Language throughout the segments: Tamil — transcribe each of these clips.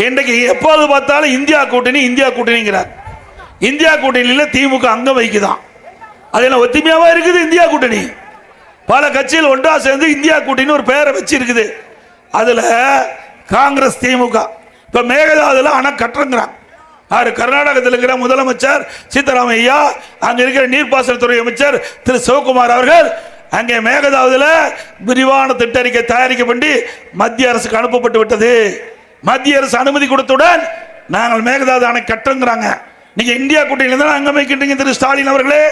இன்றைக்கு எப்போது பார்த்தாலும் இந்தியா கூட்டணி இந்தியா கூட்டணிங்கிறார். இந்தியா கூட்டணியில் திமுக அங்கம் வைக்குதான். அதில் ஒத்துமையாவா இருக்குது இந்தியா கூட்டணி. பல கட்சிகள் ஒன்றா சேர்ந்து இந்தியா கூட்டணி ஒரு பெயரை வச்சு இருக்குது. அதுல காங்கிரஸ் திமுக இப்ப மேகதாதுல அணை கட்டுறாங்க. கர்நாடகத்தில் இருக்கிற முதலமைச்சர் சீதாராமையா, அங்க இருக்கிற நீர்ப்பாசனத்துறை அமைச்சர் திரு சிவகுமார் அவர்கள் அங்கே மேகதாதுல விரிவான திட்ட அறிக்கை தயாரிக்க பண்ணி மத்திய அரசுக்கு அனுப்பப்பட்டு விட்டது. மத்திய அரசு அனுமதி கொடுத்தவுடன் நாங்கள் மேகதாது அணை கட்டுங்கிறாங்க. நீங்க இந்தியா கூட்டணியில தான் அங்க வைக்கின்றீங்க. திரு ஸ்டாலின் அவர்களே,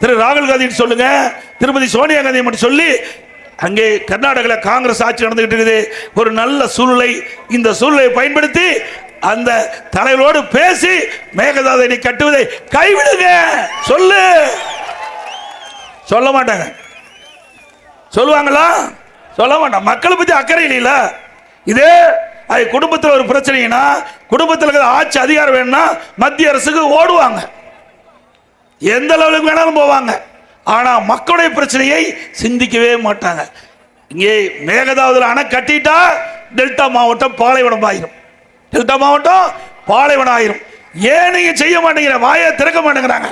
திரு ராகுல் காந்தி சொல்லுங்க, திருமதி சோனியா காந்தி மட்டும் சொல்லி அங்கே கர்நாடகாவில் காங்கிரஸ் ஆட்சி நடந்துகிட்டு இருக்குது. ஒரு நல்ல சூழ்நிலை, இந்த சூழ்நிலையை பயன்படுத்தி அந்த தலைவரோடு பேசி மேகதாதை கட்டுவதை கைவிடுங்க. சொல்லு, சொல்ல மாட்டாங்க. சொல்லுவாங்களா? சொல்ல மாட்டாங்க. மக்களை பத்தி அக்கறை இல்லையில. இதே குடும்பத்தில் ஒரு பிரச்சனைனா, குடும்பத்தில் ஆட்சி அதிகாரம் வேணும்னா மத்திய அரசுக்கு ஓடுவாங்க, எந்த லெவலுக்கு வேணாலும் போவாங்க. ஆனா மக்களுடைய பிரச்சனையை சிந்திக்கவே மாட்டாங்க. இங்கே மேகதாதுல அணை கட்டிட்டா டெல்டா மாவட்டம் பாலைவனம் ஆயிரும். டெல்டா மாவட்டம் பாலைவனம் ஆயிரும். ஏன் நீங்க செய்ய மாட்டேங்கிற? வாயை திறக்க மாட்டேங்கிறாங்க.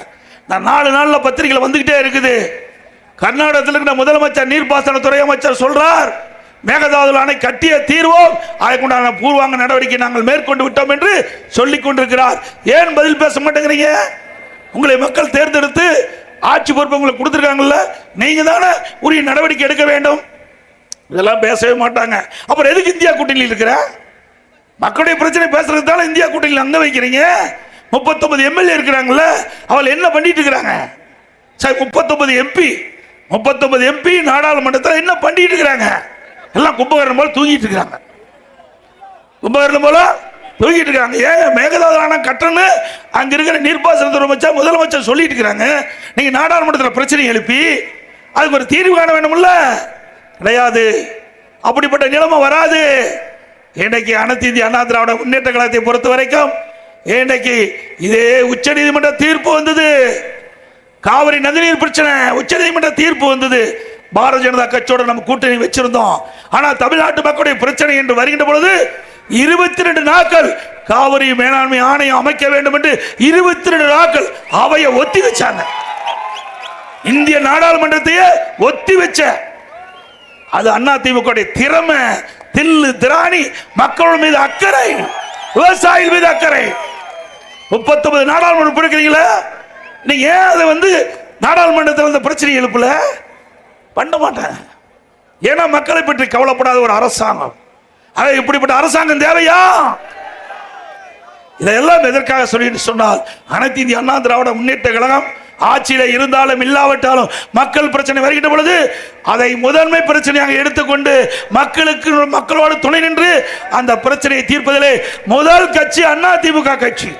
நான் 4 நாள்ல பத்திரிகையில் வந்துகிட்டே இருக்குது. கர்நாடகத்தில் இருக்கிற முதலமைச்சர் நீர்ப்பாசனத்துறை அமைச்சர் சொல்றார், மேகதாதுல அணை கட்டிய தீர்வோம், அதற்குண்டான பூர்வாங்க நடவடிக்கை நாங்கள் மேற்கொண்டு விட்டோம் என்று சொல்லிக் கொண்டிருக்கிறார். ஏன் பதில் பேச மாட்டேங்கிறீங்க? உங்களை மக்கள் தேர்ந்தெடுத்து ஆட்சி பொறுப்பு உங்களுக்கு கொடுத்துருக்காங்கல்ல, நீங்க தானே உரிய நடவடிக்கை எடுக்க வேண்டும். இதெல்லாம் பேசவே மாட்டாங்க. அப்புறம் எதுக்கு இந்தியா கூட்டணியில் இருக்கிற? மக்களுடைய பிரச்சனை பேசுறதுக்கு தானே இந்தியா கூட்டணியில் அங்க வைக்கிறீங்க. 39 எம்எல்ஏ இருக்கிறாங்கல்ல, அவள் என்ன பண்ணிட்டு இருக்கிறாங்க? 39 எம்பி நாடாளுமன்றத்தில் என்ன பண்ணிட்டு இருக்கிறாங்க? எல்லாம் கும்பகரணம் போல தூங்கிட்டு இருக்காங்க. கும்பகரணம் போல தூங்கிட்டு இருக்காங்க. ஏன் மேகதாது அணை கட்டணு அங்க இருக்கிற நீர்ப்பாசனத்துறை அமைச்சர் முதலமைச்சர் சொல்லிட்டு இருக்கிறாங்க. நீங்க நாடாளுமன்றத்தில் பிரச்சனை எழுப்பி அதுக்கு ஒரு தீர்வு காண வேண்டும்ல? கிடையாது. அப்படிப்பட்ட நிலைமை வராது. இன்றைக்கு அனைத்து இந்திய அண்ணா திராவிட முன்னேற்ற கழகத்தை பொறுத்த வரைக்கும் இன்றைக்கு இதே உச்ச நீதிமன்ற தீர்ப்பு வந்தது. காவிரி நதிநீர் பிரச்சனை உச்ச நீதிமன்ற தீர்ப்பு வந்தது. பாரதிய ஜனதா கட்சியோட நம்ம கூட்டணி வச்சிருந்தோம். ஆனா தமிழ்நாட்டு மக்களுடைய பிரச்சனை என்று வருகின்ற பொழுது 22 நாட்கள் காவிரி மேலாண்மை ஆணையம் அமைக்க வேண்டும் என்று 22 நாட்கள் அவையை ஒத்தி வச்சாங்க. இந்திய நாடாளுமன்றத்தையே ஒத்தி வச்ச அது அண்ணா திமுக திறமை, தில்லு திராணி, மக்கள் மீது அக்கறை, விவசாயிகள் மீது அக்கறை. 39 நாடாளுமன்றம் பிடிக்கிறீங்களா? நீங்க ஏன் அதை நாடாளுமன்றத்தில் அந்த பிரச்சனை எழுப்பல? பண்ண மாட்டாங்க. ஏன்னா மக்களை பற்றி கவலைப்படாத ஒரு அரசாங்கம். இப்படிப்பட்ட அரசாங்கம் தேவையா? இதெல்லாம் எதற்காக சொல்லிட்டு சொன்னால், அனைத்து இந்திய அண்ணா திராவிட முன்னேற்ற கழகம் ஆட்சியில இருந்தாலும் இல்லாவிட்டாலும் மக்கள் பிரச்சனை வருகின்ற பொழுது அதை முதன்மை பிரச்சனையாக எடுத்துக்கொண்டு மக்களோடு துணை நின்று அந்த பிரச்சனையை தீர்ப்பதிலே முதல் கட்சி அண்ணா திமுக கட்சி.